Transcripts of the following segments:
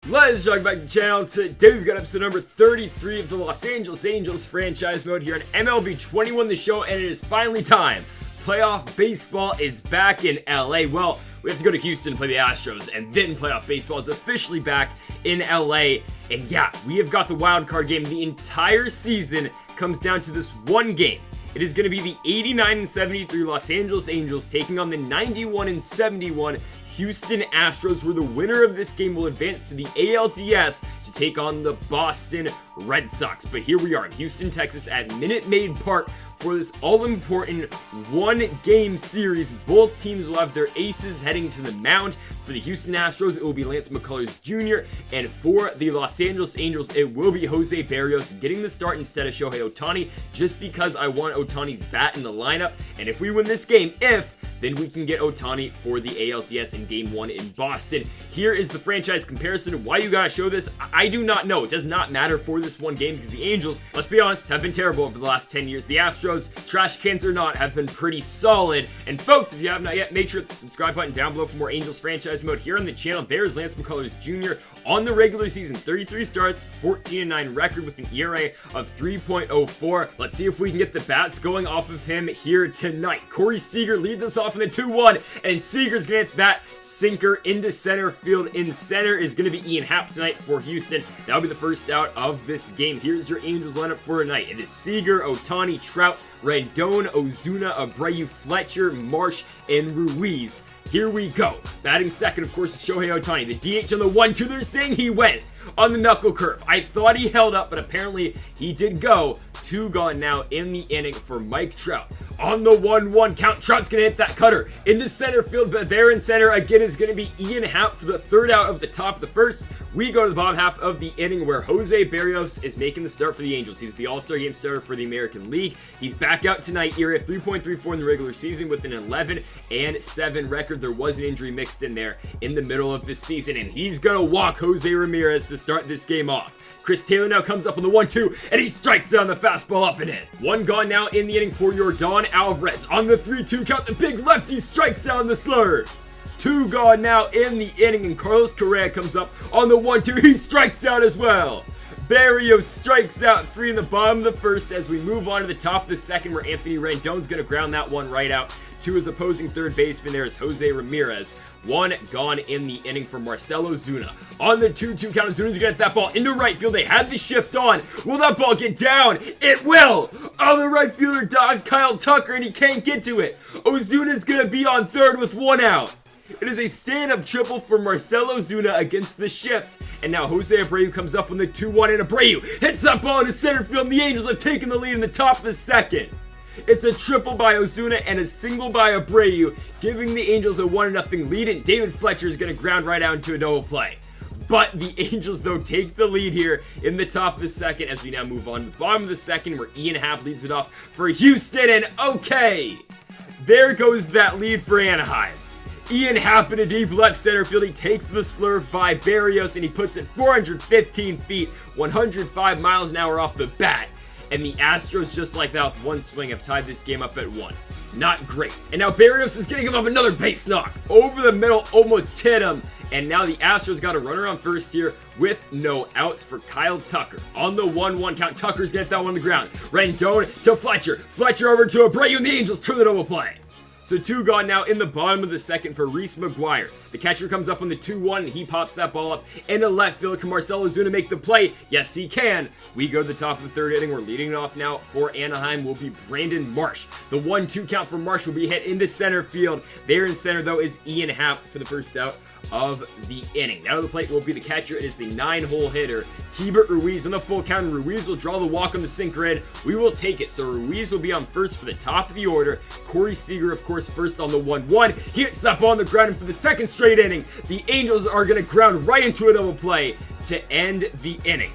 Let's talk back to the channel. Today we've got episode number 33 of the Los Angeles Angels franchise mode here on MLB 21 the show, and it is finally time. Playoff baseball is back in LA. Well, we have to go to Houston to play the Astros, and then playoff baseball is officially back in LA. And yeah, we have got the wild card game. The entire season comes down to this one game. It is going to be the 89-73 Los Angeles Angels taking on the 91-71 Houston Astros, where the winner of this game will advance to the ALDS to take on the Boston Red Sox. But here we are in Houston, Texas at Minute Maid Park for this all-important one-game series. Both teams will have their aces heading to the mound. For the Houston Astros, it will be Lance McCullers Jr., and for the Los Angeles Angels, it will be Jose Berrios getting the start instead of Shohei Ohtani, just because I want Ohtani's bat in the lineup. And if we win this game, then we can get Ohtani for the ALDS in Game 1 in Boston. Here is the franchise comparison. Why you gotta show this, I do not know. It does not matter for this one game because the Angels, let's be honest, have been terrible over the last 10 years. The Astros, trash cans or not, have been pretty solid. And folks, if you have not yet, make sure to hit the subscribe button down below for more Angels franchise mode here on the channel. There's Lance McCullers Jr. on the regular season, 33 starts, 14-9 record with an ERA of 3.04. Let's see if we can get the bats going off of him here tonight. Corey Seager leads us off in the 2-1, and Seager's gonna hit that sinker into center field. In center is gonna be Ian Happ tonight for Houston. That'll be the first out of this game. Here's your Angels lineup for tonight. It is Seager, Ohtani, Trout, Rendon, Ozuna, Abreu, Fletcher, Marsh, and Ruiz. Here we go. Batting second, of course, is Shohei Ohtani. The DH on the 1-2. They're saying he went on the knuckle curve. I thought he held up, but apparently he did go. 2 gone now in the inning for Mike Trout. On the 1-1 count, Trout's going to hit that cutter into center field, but there in center again is going to be Ian Happ for the third out of the top of the first. We go to the bottom half of the inning where Jose Berrios is making the start for the Angels. He was the All-Star Game starter for the American League. He's back out tonight, ERA of 3.34 in the regular season with an 11-7 record. There was an injury mixed in there in the middle of this season, and he's going to walk Jose Ramirez to start this game off. Chris Taylor now comes up on the 1-2, and he strikes down the fastball up and in. 1 gone now in the inning for Yordan Alvarez. On the 3-2 count, the big lefty strikes down the slurve. 2 gone now in the inning, and Carlos Correa comes up on the 1-2. He strikes out as well. Berrios strikes out 3 in the bottom of the first as we move on to the top of the second, where Anthony Rendon's going to ground that one right out to his opposing third baseman. There is Jose Ramirez. 1 gone in the inning for Marcell Ozuna. On the 2-2 count, Ozuna's going to get that ball into right field. They had the shift on. Will that ball get down? It will! Oh, the right fielder dives Kyle Tucker, and he can't get to it. Ozuna's going to be on third with 1 out. It is a stand-up triple for Marcell Ozuna against the shift. And now Jose Abreu comes up on the 2-1, and Abreu hits that ball into center field, and the Angels have taken the lead in the top of the second. It's a triple by Ozuna and a single by Abreu, giving the Angels a 1-0 lead, and David Fletcher is going to ground right out into a double play. But the Angels, though, take the lead here in the top of the second as we now move on to the bottom of the second, where Ian Happ leads it off for Houston, and okay, there goes that lead for Anaheim. Ian Happ in a deep left center field. He takes the slurve by Berrios, and he puts it 415 feet, 105 miles an hour off the bat. And the Astros, just like that with 1 swing, have tied this game up at 1. Not great. And now Berrios is going to give up another base knock. Over the middle, almost hit him. And now the Astros got a runner on first here with no outs for Kyle Tucker. On the 1-1 count, Tucker's going to get that one on the ground. Rendon to Fletcher. Fletcher over to Abreu, and the Angels turn the double play. So 2 gone now in the bottom of the second for Reese McGuire. The catcher comes up on the 2-1, and he pops that ball up into left field. Can Marcell Ozuna make the play? Yes, he can. We go to the top of the third inning. We're leading it off now for Anaheim will be Brandon Marsh. The 1-2 count for Marsh will be hit into center field. There in center, though, is Ian Happ for the first out of the inning. Now to the plate will be the catcher. It is the 9-hole hitter, Keibert Ruiz. On the full count, Ruiz will draw the walk on the sinker in. We will take it. So Ruiz will be on first for the top of the order. Corey Seager, of course, first on the 1-1. He hits that ball on the ground, and for the second straight inning, the Angels are going to ground right into a double play to end the inning.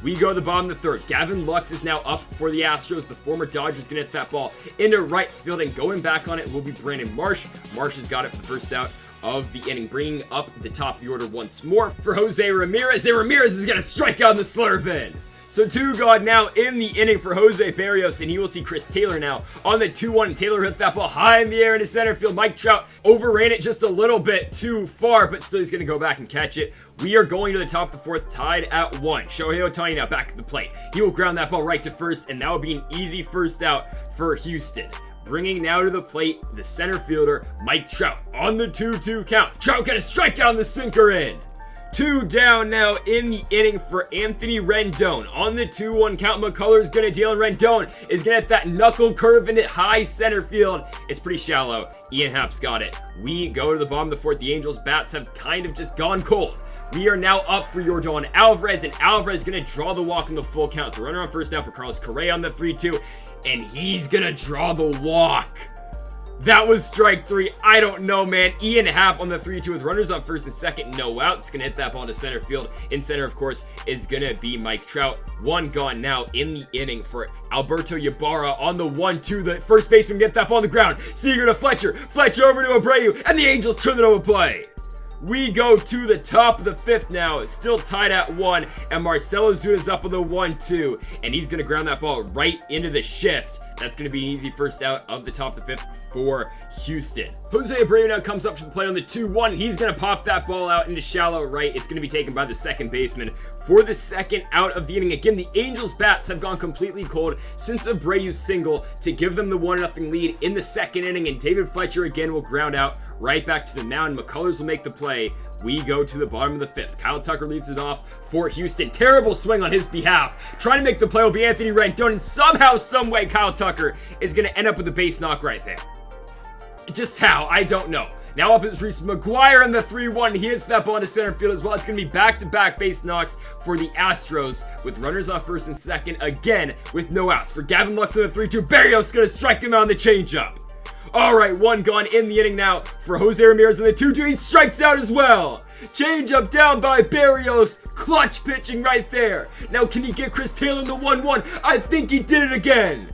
We go to the bottom of the third. Gavin Lux is now up for the Astros. The former Dodger is going to hit that ball into right field, and going back on it will be Brandon Marsh. Marsh has got it for the first out of the inning, bringing up the top of the order once more for Jose Ramirez. And Ramirez is going to strike out in the slurve in. So 2 gone now in the inning for Jose Berrios, and you will see Chris Taylor now on the 2-1. And Taylor hit that ball high in the air into center field. Mike Trout overran it just a little bit too far, but still he's going to go back and catch it. We are going to the top of the 4th, tied at 1. Shohei Ohtani now back at the plate. He will ground that ball right to first, and that will be an easy first out for Houston. Bringing now to the plate, the center fielder, Mike Trout, on the 2-2 count. Trout got a strikeout on the sinker in. 2 down now in the inning for Anthony Rendon. On the 2-1 count, McCullers going to deal, and Rendon is going to hit that knuckle curve into high center field. It's pretty shallow. Ian Happ's got it. We go to the bottom of the 4th. The Angels' bats have kind of just gone cold. We are now up for Yordan Alvarez, and Alvarez is going to draw the walk in the full count. So runner on first now for Carlos Correa on the 3-2, and he's going to draw the walk. That was strike 3. I don't know, man. Ian Happ on the 3-2 with runners on first and second, no outs. Going to hit that ball into center field. In center, of course, is going to be Mike Trout. 1 gone now in the inning for Alberto Ybarra on the 1-2. The first baseman gets that ball on the ground. Seager to Fletcher. Fletcher over to Abreu, and the Angels turn it over play. We go to the top of the 5th now. It's still tied at 1, and Marcell Ozuna's up on the 1-2, and he's going to ground that ball right into the shift. That's going to be an easy first out of the top of the 5th for Houston. Jose Abreu now comes up to the plate on the 2-1. He's going to pop that ball out into shallow right. It's going to be taken by the second baseman for the second out of the inning. Again, the Angels' bats have gone completely cold since Abreu's single to give them the 1-0 lead in the second inning, and David Fletcher again will ground out right back to the mound. McCullers will make the play. We go to the bottom of the 5th. Kyle Tucker leads it off for Houston. Terrible swing on his behalf. Trying to make the play will be Anthony Rendon, and somehow, someway, Kyle Tucker is going to end up with a base knock right there. Just how? I don't know. Now up is Reese McGuire on the 3-1. He hits that ball into center field as well. It's going to be back-to-back base knocks for the Astros with runners on first and second, again with no outs. For Gavin Lux on the 3-2, Berrios going to strike him out on the changeup. Alright, 1 gone in the inning now for Jose Ramirez on the 2-2. He strikes out as well. Changeup down by Berrios. Clutch pitching right there. Now can he get Chris Taylor in the 1-1? I think he did it again.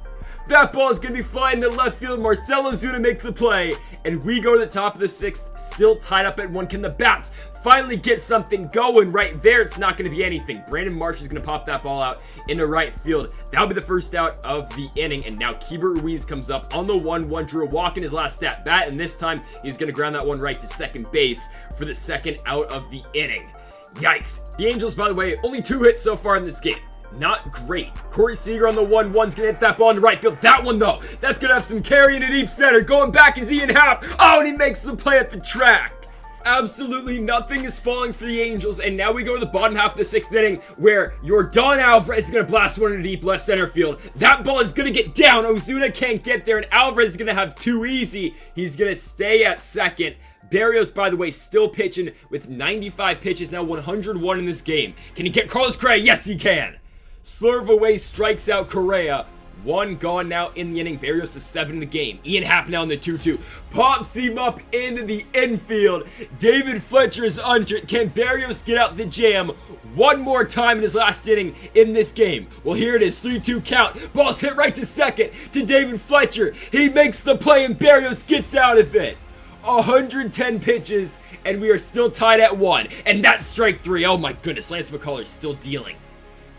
That ball is going to be flying to left field. Marcell Ozuna makes the play, and we go to the top of the 6th, still tied up at 1. Can the bats finally get something going right there? It's not going to be anything. Brandon Marsh is going to pop that ball out into right field. That'll be the first out of the inning, and now Keibert Ruiz comes up on the 1-1. Drew a walk in his last at bat, and this time he's going to ground that one right to second base for the second out of the inning. Yikes. The Angels, by the way, only 2 hits so far in this game. Not great. Corey Seager on the 1-1's going to hit that ball in the right field. That one, though, that's going to have some carry in the deep center. Going back is Ian Happ. Oh, and he makes the play at the track. Absolutely nothing is falling for the Angels, and now we go to the bottom half of the 6th inning where Yordan Alvarez is going to blast one into deep left center field. That ball is going to get down. Ozuna can't get there, and Alvarez is going to have too easy. He's going to stay at second. Berrios, by the way, still pitching with 95 pitches, now 101 in this game. Can he get Carlos Correa? Yes, he can. Slurve away, strikes out Correa. 1 gone now in the inning. Berrios is 7 in the game. Ian Happ now in the 2-2. Pops him up into the infield. David Fletcher is under it. Can Berrios get out the jam one more time in his last inning in this game? Well, here it is. 3-2 count. Ball's hit right to second to David Fletcher. He makes the play and Berrios gets out of it. 110 pitches, and we are still tied at 1. And that's strike 3. Oh my goodness, Lance McCullers still dealing.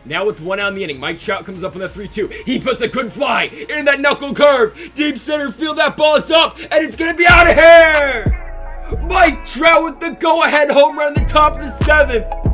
Now with 1 out in the inning, Mike Trout comes up on the 3-2. He puts a good fly in that knuckle curve. Deep center field, that ball is up, and it's going to be out of here. Mike Trout with the go-ahead home run in the top of the 7th.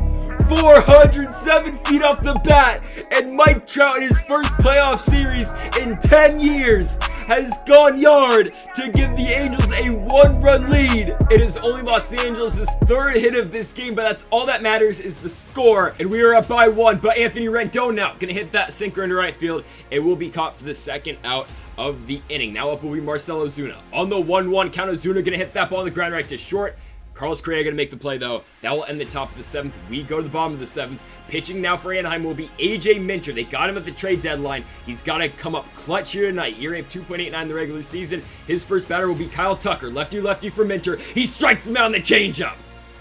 407 feet off the bat, and Mike Trout in his first playoff series in 10 years has gone yard to give the Angels a 1-run lead. It is only Los Angeles' 3rd hit of this game, but that's all that matters is the score, and we are up by 1, but Anthony Rendon now gonna hit that sinker into right field. It will be caught for the second out of the inning. Now up will be Marcell Ozuna. On the 1-1 count, Ozuna gonna hit that ball on the ground right to short. Carlos Correa going to make the play, though. That will end the top of the 7th. We go to the bottom of the 7th. Pitching now for Anaheim will be A.J. Minter. They got him at the trade deadline. He's got to come up clutch here tonight. ERA of 2.89 in the regular season. His first batter will be Kyle Tucker. Lefty for Minter. He strikes him out on the changeup.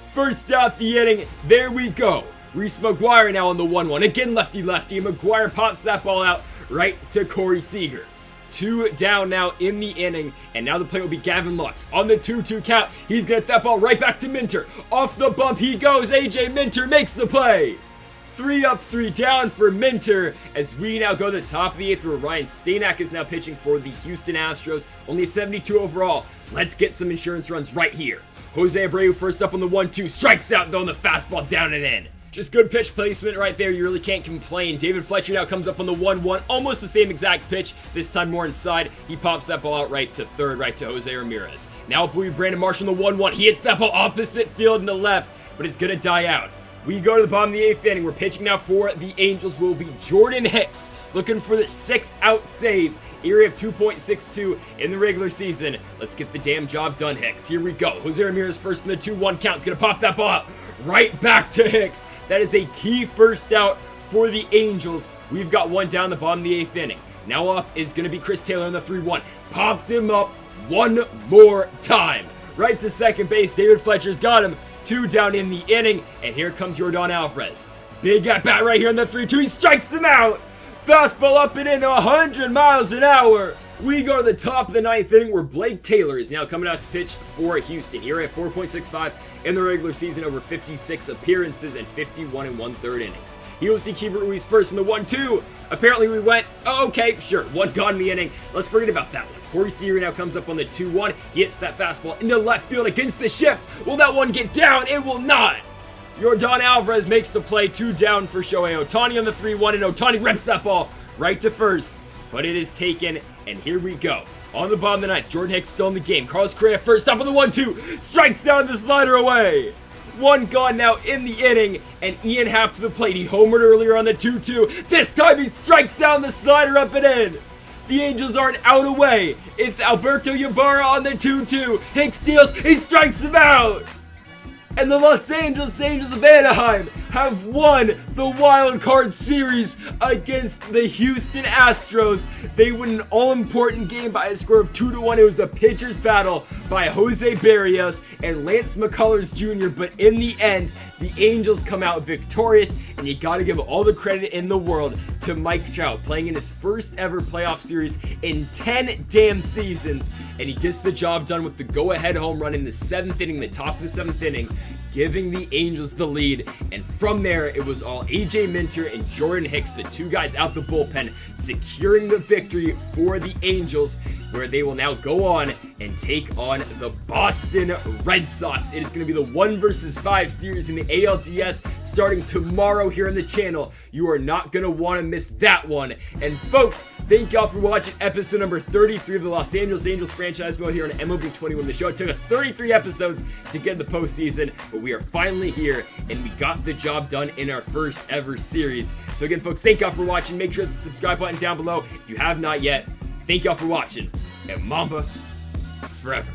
First out the inning. There we go. Reese McGuire now on the 1-1. Again, lefty. McGuire pops that ball out right to Corey Seager. 2 down now in the inning, and now the play will be Gavin Lux on the 2-2 count. He's gonna hit that ball right back to Minter. Off the bump he goes. AJ Minter makes the play. 3 up, 3 down for Minter as we now go to the top of the 8th where Ryan Stanek is now pitching for the Houston Astros. Only 72 overall. Let's get some insurance runs right here. Jose Abreu first up on the 1-2, strikes out throwing the fastball down and in. Just good pitch placement right there, you really can't complain. David Fletcher now comes up on the 1-1, almost the same exact pitch, this time more inside. He pops that ball out right to third, right to Jose Ramirez. Now up will be Brandon Marshall on the 1-1. He hits that ball opposite field and the left, but it's gonna die out. We go to the bottom of the 8th inning. We're pitching now for the Angels will be Jordan Hicks, looking for the 6-out save. ERA of 2.62 in the regular season. Let's get the damn job done, Hicks. Here we go. Jose Ramirez first in the 2-1 count. He's gonna pop that ball out right back to Hicks. That is a key first out for the Angels. We've got one down the bottom of the 8th inning. Now up is gonna be Chris Taylor in the 3-1. Popped him up one more time. Right to second base. David Fletcher's got him. 2 down in the inning, and here comes Yordan Alvarez. Big at bat right here in the 3-2. He strikes him out. Fastball up and in 100 miles an hour. We go to the top of the 9th inning where Blake Taylor is now coming out to pitch for Houston. ERA at 4.65 in the regular season over 56 appearances and 51 1/3 innings. He will see Keibert Ruiz first in the 1-2. Apparently we went, oh, okay, sure, one gone in the inning. Let's forget about that one. Corey Seager now comes up on the 2-1. He hits that fastball into left field against the shift. Will that one get down? It will not. Yordan Alvarez makes the play. 2 down for Shohei Ohtani on the 3-1, and Ohtani rips that ball right to first. But it is taken, and here we go. On the bottom of the 9th, Jordan Hicks still in the game. Carlos Correa first up on the 1-2. Strikes down the slider away. One gone now in the inning, and Ian Happ to the plate. He homered earlier on the 2-2. This time he strikes down the slider up and in. The Angels aren't out away. It's Alberto Ybarra on the 2-2. Hicks steals. He strikes him out. And the Los Angeles Angels of Anaheim have won the Wild Card Series against the Houston Astros. They win an all-important game by a score of 2-1. It was a pitcher's battle by Jose Barrios and Lance McCullers Jr., but in the end, the Angels come out victorious, and you gotta give all the credit in the world to Mike Trout, playing in his first ever playoff series in 10 damn seasons, and he gets the job done with the go-ahead home run in the 7th inning, the top of the 7th inning, giving the Angels the lead. And from there, it was all AJ Minter and Jordan Hicks, the 2 guys out the bullpen, securing the victory for the Angels, where they will now go on and take on the Boston Red Sox. It is going to be the 1-versus-5 series in the ALDS starting tomorrow here on the channel. You are not going to want to miss that one. And folks, thank y'all for watching episode number 33 of the Los Angeles Angels franchise mode here on MLB 21 The Show. It took us 33 episodes to get in the postseason, but we are finally here, and we got the job done in our first ever series. So again, folks, thank y'all for watching. Make sure to hit the subscribe button down below if you have not yet. Thank y'all for watching, and Mamba forever.